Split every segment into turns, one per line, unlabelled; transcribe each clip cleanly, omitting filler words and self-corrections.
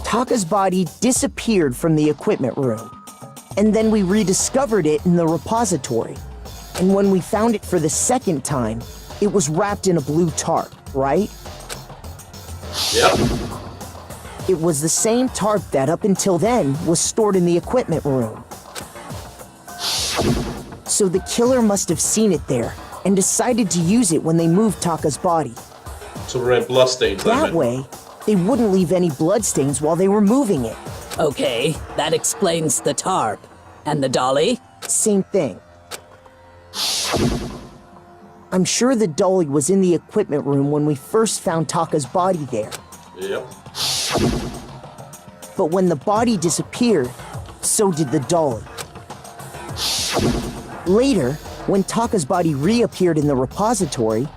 Taka's body disappeared from the equipment room, and then we rediscovered it in the repository. And when we found it for the second time, it was wrapped in a blue tarp, right?
Yep.
It was the same tarp that, up until then, was stored in the equipment room. So the killer must have seen it there and decided to use it when they moved Taka's body.
To prevent bloodstains.
That way, they wouldn't leave any bloodstains while they were moving it.
Okay, that explains the tarp. And the dolly?
Same thing. I'm sure the dolly was in the equipment room when we first found Taka's body there.
Yep.
But when the body disappeared, so did the dolly. Later, when Taka's body reappeared in the repository,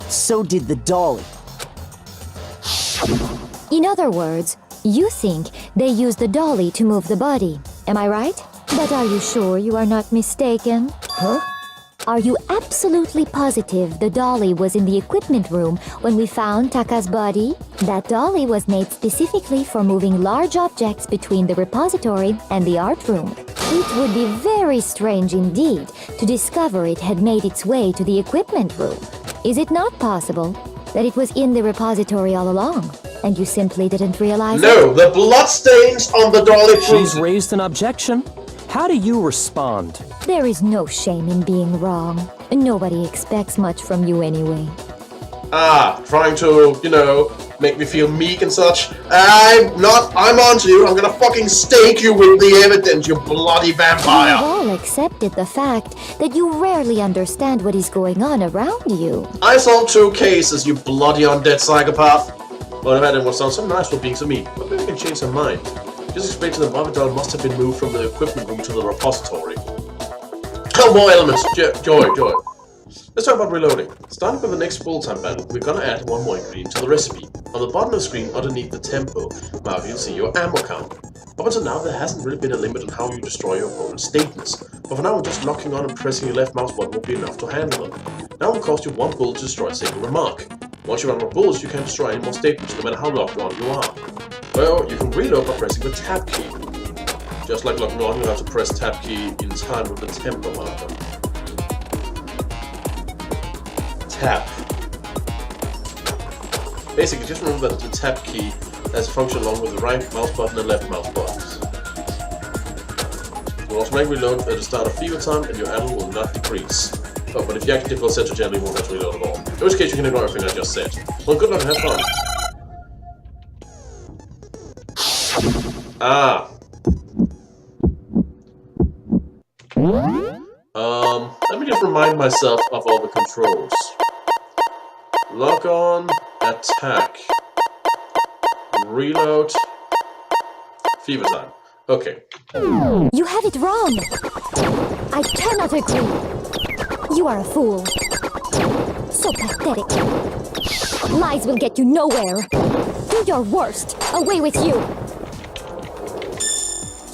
so did the dolly.
In other words, you think they used the dolly to move the body, am I right? But are you sure you are not mistaken?
Huh?
Are you absolutely positive the dolly was in the equipment room when we found Taka's body? That dolly was made specifically for moving large objects between the repository and the art room. It would be very strange indeed to discover it had made its way to the equipment room. Is it not possible that it was in the repository all along, and you simply didn't realize it?
No, the bloodstains on the dolly
She's raised an objection. How do you respond?
There is no shame in being wrong. Nobody expects much from you anyway.
Trying to, make me feel meek and such. I'm on to you. I'm gonna fucking stake you with the evidence, you bloody vampire.
We've all accepted the fact that you rarely understand what is going on around you.
I solved 2 cases, you bloody undead psychopath. Well, if I didn't sound so nice for being so mean, but maybe I can change their mind. Just explain to them why the doll must have been moved from the equipment room to the repository. Oh, more elements! Joy. Let's talk about reloading. Starting with the next full-time battle, we're gonna add 1 more ingredient to the recipe. On the bottom of the screen, underneath the tempo mark, you'll see your ammo count. Up until now, there hasn't really been a limit on how you destroy your opponent's statements, but for now, just locking on and pressing your left mouse button will be enough to handle them. Now it will cost you 1 bullet to destroy a single remark. Once you run out of bullets, you can't destroy any more statements, no matter how locked on you are. Well, you can reload by pressing the tab key. Just like locking on, you have to press tab key in time with the tempo marker. Tab. Basically, just remember that the tab key has a function along with the right mouse button and left mouse buttons. You will automatically reload at the start of fever time, and your ammo will not decrease. Oh, but if you activate default set to generally, you won't have to reload at all. In which case, you can ignore everything I just said. Well, good luck and have fun. Let me just remind myself of all the controls. Lock on, attack, reload, fever time. Okay.
You have it wrong! I cannot agree! You are a fool. So pathetic. Lies will get you nowhere. Do your worst. Away with you.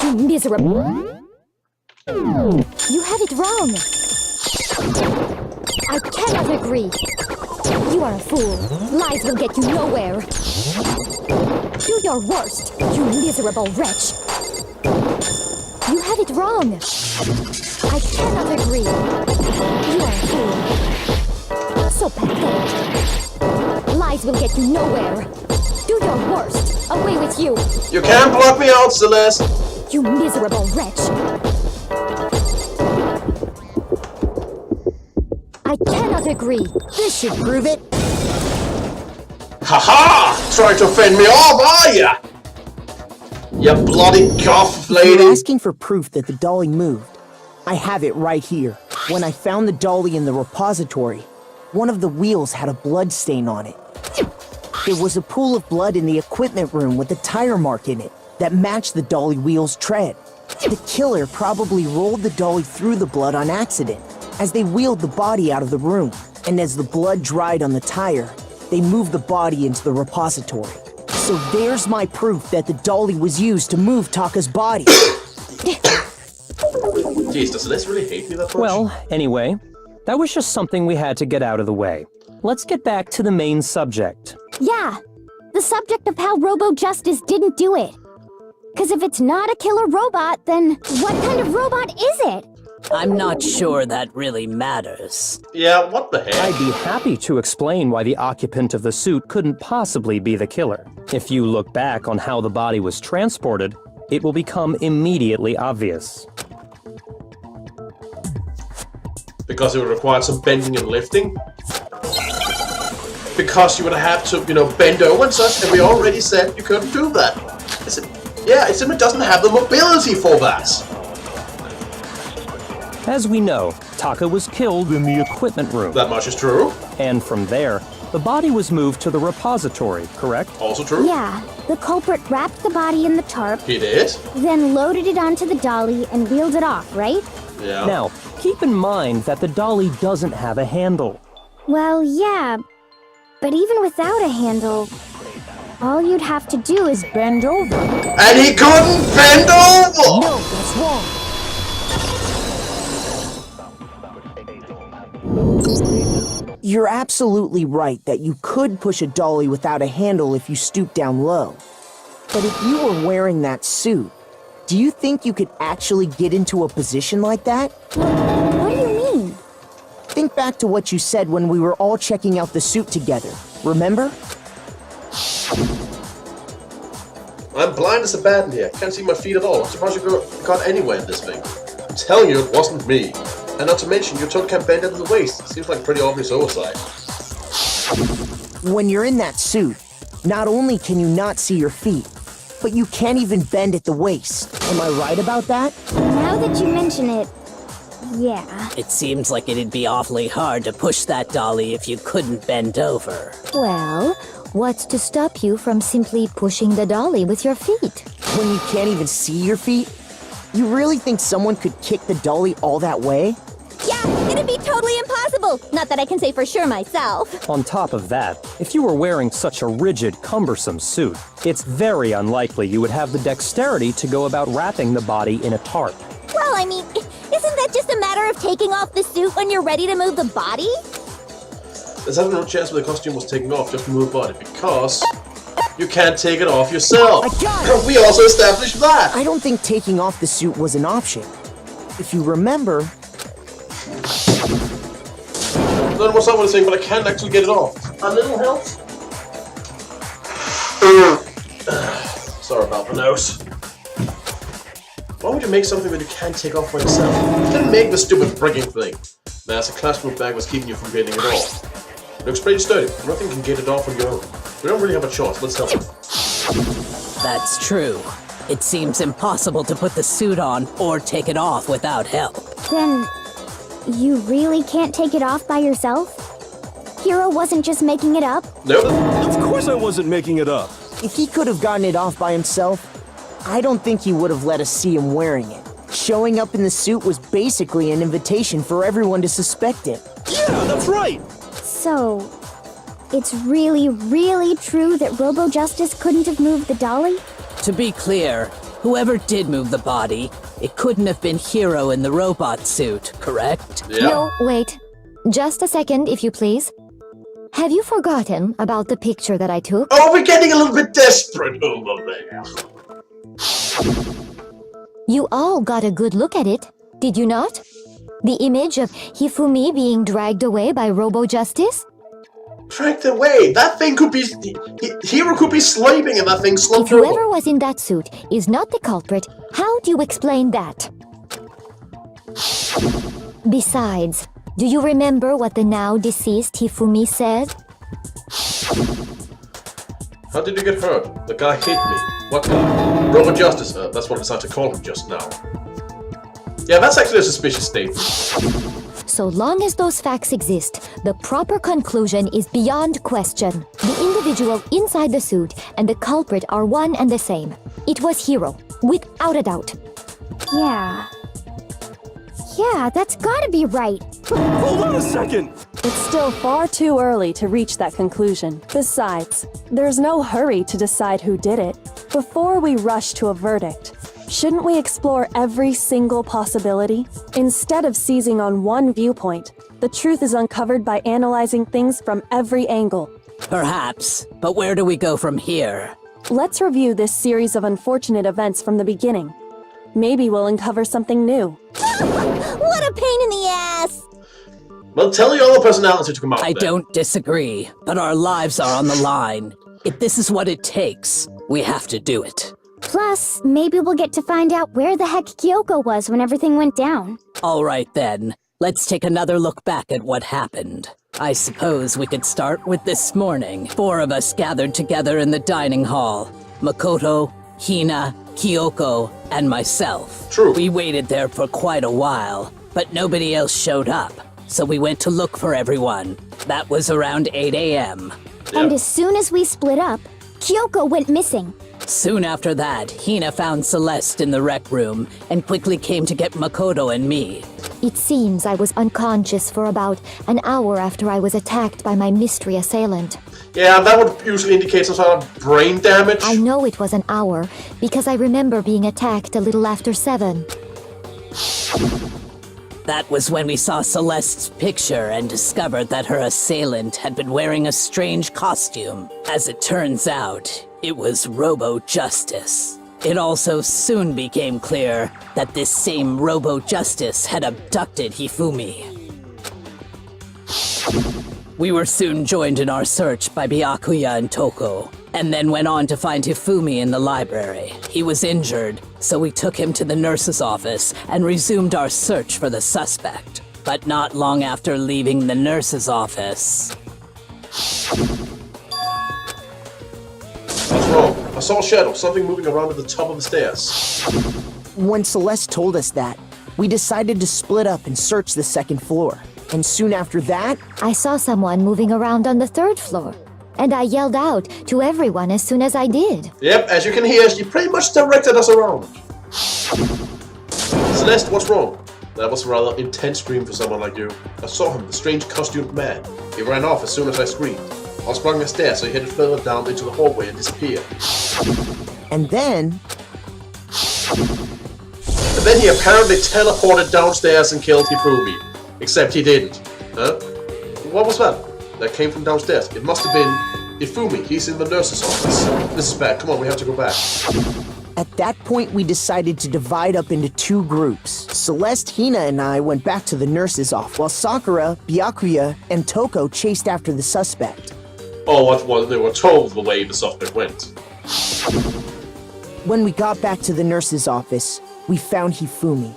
You miserable. You have it wrong. I cannot agree. You are a fool. Lies will get you nowhere. Do your worst, you miserable wretch. You have it wrong. I cannot agree. You are a fool. So pathetic. Lies will get you nowhere. Do your worst. Away with you.
You can't block me out, Celeste.
You miserable wretch. I cannot agree.
This should prove it.
Haha! Trying to fend me off, are ya? You bloody goth lady.
You're asking for proof that the dolly moved. I have it right here. When I found the dolly in the repository, one of the wheels had a blood stain on it. There was a pool of blood in the equipment room with a tire mark in it that matched the dolly wheel's tread. The killer probably rolled the dolly through the blood on accident as they wheeled the body out of the room, and as the blood dried on the tire, they moved the body into the repository. So there's my proof that the dolly was used to move Taka's body.
Jeez, does Celeste really hate me that much?
Well, anyway, that was just something we had to get out of the way. let's get back to the main subject.
Yeah, the subject of how Robo Justice didn't do it. Because if it's not a killer robot, then what kind of robot is it?
I'm not sure that really matters.
Yeah, what the heck?
I'd be happy to explain why the occupant of the suit couldn't possibly be the killer. If you look back on how the body was transported, it will become immediately obvious.
Because it would require some bending and lifting? Because you would have to, bend over and such, and we already said you couldn't do that. It simply doesn't have the mobility for that.
As we know, Taka was killed in the equipment room.
That much is true.
And from there, the body was moved to the repository, correct?
Also true.
Yeah, the culprit wrapped the body in the tarp,
He did.
then loaded it onto the dolly and wheeled it off, right?
Yeah.
Now, keep in mind that the dolly doesn't have a handle.
Well, yeah, but even without a handle, all you'd have to do is bend over.
And he couldn't bend over!
No, that's wrong. You're absolutely right that you could push a dolly without a handle if you stoop down low. But if you were wearing that suit, do you think you could actually get into a position like that?
What do you mean?
Think back to what you said when we were all checking out the suit together. Remember?
I'm blind as a bat in here. Can't see my feet at all. I'm surprised you got anywhere in this thing. I'm telling you, it wasn't me. And not to mention, your toe can't bend at the waist. Seems like pretty obvious oversight.
When you're in that suit, not only can you not see your feet, but you can't even bend at the waist. Am I right about that?
Now that you mention it, yeah.
It seems like it'd be awfully hard to push that dolly if you couldn't bend over.
Well, what's to stop you from simply pushing the dolly with your feet?
When you can't even see your feet? You really think someone could kick the dolly all that way?
Yeah, it'd be totally impossible. Not that I can say for sure myself.
On top of that, if you were wearing such a rigid, cumbersome suit, it's very unlikely you would have the dexterity to go about wrapping the body in a tarp.
Well, I mean, isn't that just a matter of taking off the suit when you're ready to move the body?
There's no chance where the costume was taken off just to move body, because you can't take it off yourself.
I got it!
We also established that.
I don't think taking off the suit was an option. If you remember...
I don't know what someone was saying, but I can't actually get it off. A little help? Sorry about the nose. Why would you make something that you can't take off by yourself? Then make the stupid breaking thing. There's a classroom bag was keeping you from getting it off. It looks pretty sturdy. Nothing can get it off on your own. We don't really have a choice. Let's help you.
That's true. It seems impossible to put the suit on or take it off without help.
Then, you really can't take it off by yourself? Hero wasn't just making it up?
No.
Of course I wasn't making it up.
If he could have gotten it off by himself, I don't think he would have let us see him wearing it. Showing up in the suit was basically an invitation for everyone to suspect it.
Yeah, that's right.
So, it's really, really true that Robo Justice couldn't have moved the dolly?
To be clear, whoever did move the body, it couldn't have been Hero in the robot suit, correct?
Yeah.
No, wait. Just a second, if you please. Have you forgotten about the picture that I took?
Oh, we're getting a little bit desperate over there.
You all got a good look at it, did you not? The image of Hifumi being dragged away by Robo Justice?
Dragged away. That thing could be... Hero could be sleeping and that thing
If
slumped over.
whoever was in that suit is not the culprit, how do you explain that? Besides, do you remember what the now deceased Hifumi said?
How did you get hurt? The guy hit me. What guy? Robo Justice. That's what I decided to call him just now. Yeah, that's actually a suspicious statement.
So long as those facts exist, the proper conclusion is beyond question. The individual inside the suit and the culprit are one and the same. It was Hero, without a doubt. Yeah, that's gotta be right.
Hold on a second.
It's still far too early to reach that conclusion. Besides, there's no hurry to decide who did it. Before we rush to a verdict, shouldn't we explore every single possibility? Instead of seizing on one viewpoint, The truth is uncovered by analyzing things from every angle.
Perhaps, but where do we go from here?
Let's review this series of unfortunate events from the beginning. Maybe we'll uncover something new.
What a pain in the ass!
Well, tell your other personality to come out
I
then.
don't disagree, but our lives are on the line. If this is what it takes, we have to do it.
Plus, maybe we'll get to find out where the heck Kyoko was when everything went down.
All right then, let's take another look back at what happened. I suppose we could start with this morning. 4 of us gathered together in the dining hall. Makoto, Hina, Kyoko, and myself.
True.
We waited there for quite a while, but nobody else showed up. So we went to look for everyone. That was around 8 a.m.
And as soon as we split up, Kyoko went missing.
Soon after that, Hina found Celeste in the rec room and quickly came to get Makoto and me.
It seems I was unconscious for about an hour after I was attacked by my mystery assailant.
Yeah, that would usually indicate some sort of brain damage.
I know it was an hour because I remember being attacked a little after 7.
That was when we saw Celeste's picture and discovered that her assailant had been wearing a strange costume. As it turns out, it was Robo-Justice. It also soon became clear that this same Robo-Justice had abducted Hifumi. We were soon joined in our search by Byakuya and Toko, and then went on to find Hifumi in the library. He was injured, so we took him to the nurse's office and resumed our search for the suspect. But not long after leaving the nurse's office...
What's wrong? I saw a shadow, something moving around at the top of the stairs.
When Celeste told us that, we decided to split up and search the second floor. And soon after that,
I saw someone moving around on the 3rd floor, and I yelled out to everyone as soon as I did.
Yep, as you can hear, she pretty much directed us around. Celeste, what's wrong? That was a rather intense dream for someone like you. I saw him, the strange costumed man. He ran off as soon as I screamed. I sprung the stairs, so he headed further down into the hallway and disappeared.
and then,
And then he apparently teleported downstairs and killed Hifumi. Except he didn't. Huh? What was that? That came from downstairs. It must have been Hifumi. He's in the nurse's office. This is bad. Come on, we have to go back.
at that point we decided to divide up into 2 groups. Celeste, Hina, and I went back to the nurse's office, while Sakura, Byakuya, and Toko chased after the suspect.
Oh, what was they were told the way the suspect went.
When we got back to the nurse's office, we found Hifumi,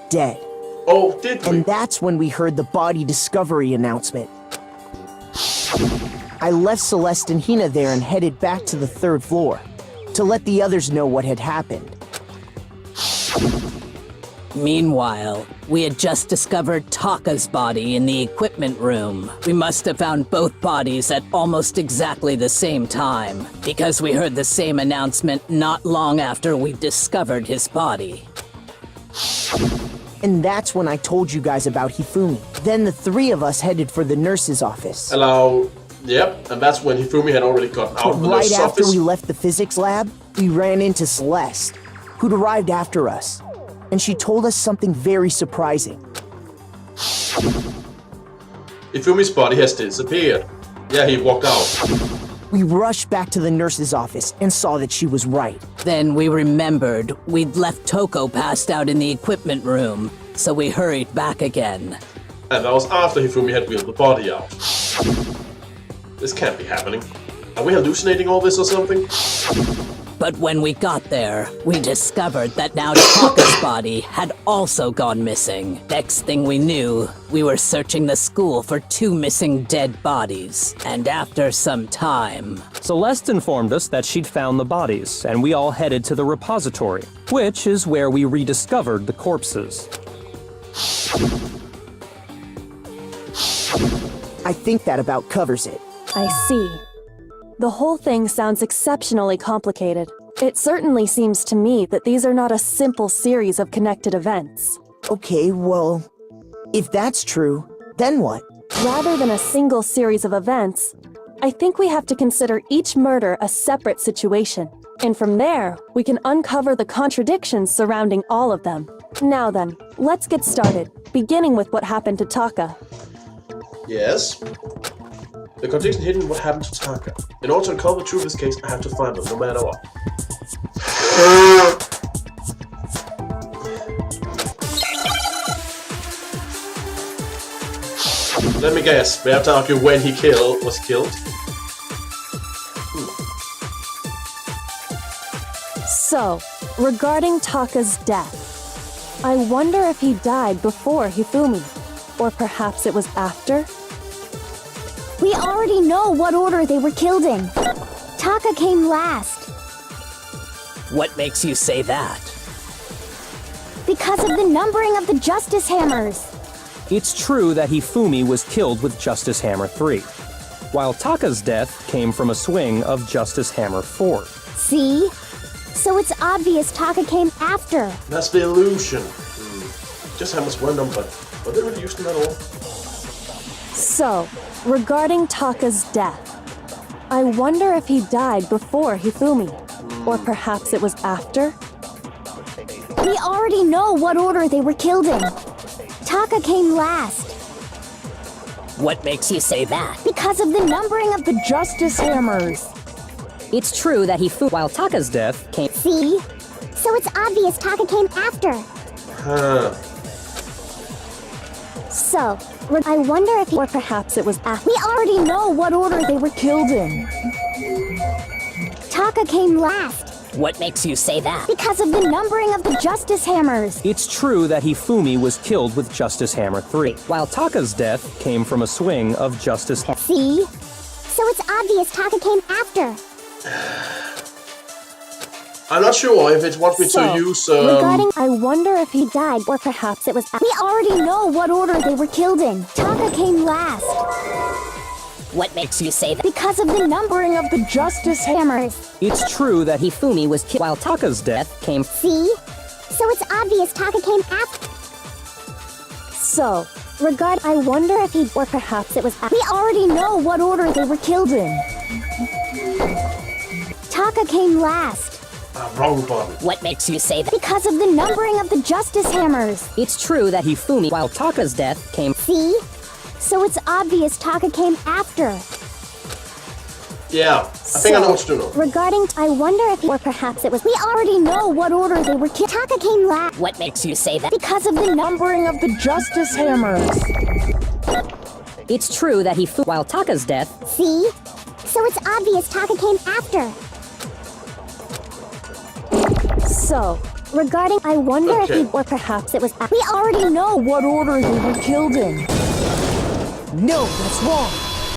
dead.
Oh, did we?
And that's when we heard the body discovery announcement. I left Celeste and Hina there and headed back to the 3rd floor to let the others know what had happened.
Meanwhile, we had just discovered Taka's body in the equipment room. We must have found both bodies at almost exactly the same time, because we heard the same announcement not long after we discovered his body.
And that's when I told you guys about Hifumi. Then the 3 of us headed for the nurse's office.
Hello. Yep, and that's when Hifumi had already gotten out of the
Right
nurse's
after
office.
we left the physics lab, we ran into Celeste, who'd arrived after us. And she told us something very surprising.
Hifumi's body has disappeared. Yeah, he walked out.
We rushed back to the nurse's office and saw that she was right.
Then we remembered we'd left Toko passed out in the equipment room, so we hurried back again.
And that was after Hifumi had wheeled the body out. This can't be happening. Are we hallucinating all this or something?
But when we got there, we discovered that now Taka's body had also gone missing. Next thing we knew, we were searching the school for 2 missing dead bodies. And after some time...
Celeste informed us that she'd found the bodies, and we all headed to the repository, which is where we rediscovered the corpses.
I think that about covers it.
I see. The whole thing sounds exceptionally complicated. It certainly seems to me that these are not a simple series of connected events.
Okay, well, if that's true, then what?
Rather than a single series of events, I think we have to consider each murder a separate situation. And from there, we can uncover the contradictions surrounding all of them. Now then, let's get started, beginning with what happened to Taka.
Yes? The contradiction hidden what happened to Taka. In order to uncover the truth of this case, I have to find them, no matter what. Let me guess, we have to argue when he was killed.
So, regarding Taka's death, I wonder if he died before Hifumi, or perhaps it was after?
We already know what order they were killed in. Taka came last.
What makes you say that?
Because of the numbering of the Justice Hammers.
It's true that Hifumi was killed with Justice Hammer 3, while Taka's death came from a swing of Justice Hammer 4.
See? So it's obvious Taka came after.
That's the illusion. Just Hammers were numbered. Are they really used them at all?
So, regarding Taka's death, I wonder if he died before Hifumi, or perhaps it was after?
We already know what order they were killed in. Taka came last.
What makes you say that?
Because of the numbering of the Justice Hammers.
It's true that while Taka's death came.
See? So it's obvious Taka came after.
Huh.
So, I wonder if or perhaps it was after. We already know what order they were killed in. Taka came last.
What makes you say that?
Because of the numbering of the Justice Hammers.
It's true that Hifumi was killed with Justice Hammer 3, while Taka's death came from a swing of Justice Hammer.
See? So it's obvious Taka came after.
I'm not sure if it wants me to use.
Regarding, I wonder if he died, or perhaps it was. We already know what order they were killed in. Taka came last.
What makes you say that?
Because of the numbering of the Justice Hammers.
It's true that Hifumi was killed, while Taka's death came.
See? So it's obvious Taka came after.
So,
I wonder if he, or perhaps it was. We already know what order they were killed in. Taka came last.
Wrong button.
What makes you say that?
Because of the numbering of the Justice Hammers.
It's true that Hifumi, while Taka's death came.
See? So it's obvious Taka came after.
Yeah, I think I know what to do now.
Regarding, I wonder if, or perhaps it was. We already know what order they were killed. Taka came last.
What makes you say that?
Because of the numbering of the Justice Hammers.
It's true that while Taka's death.
See? So it's obvious Taka came after.
So,
regarding, I wonder if
Okay.
he, or perhaps it was. We already know what order they were killed in.
No, that's wrong.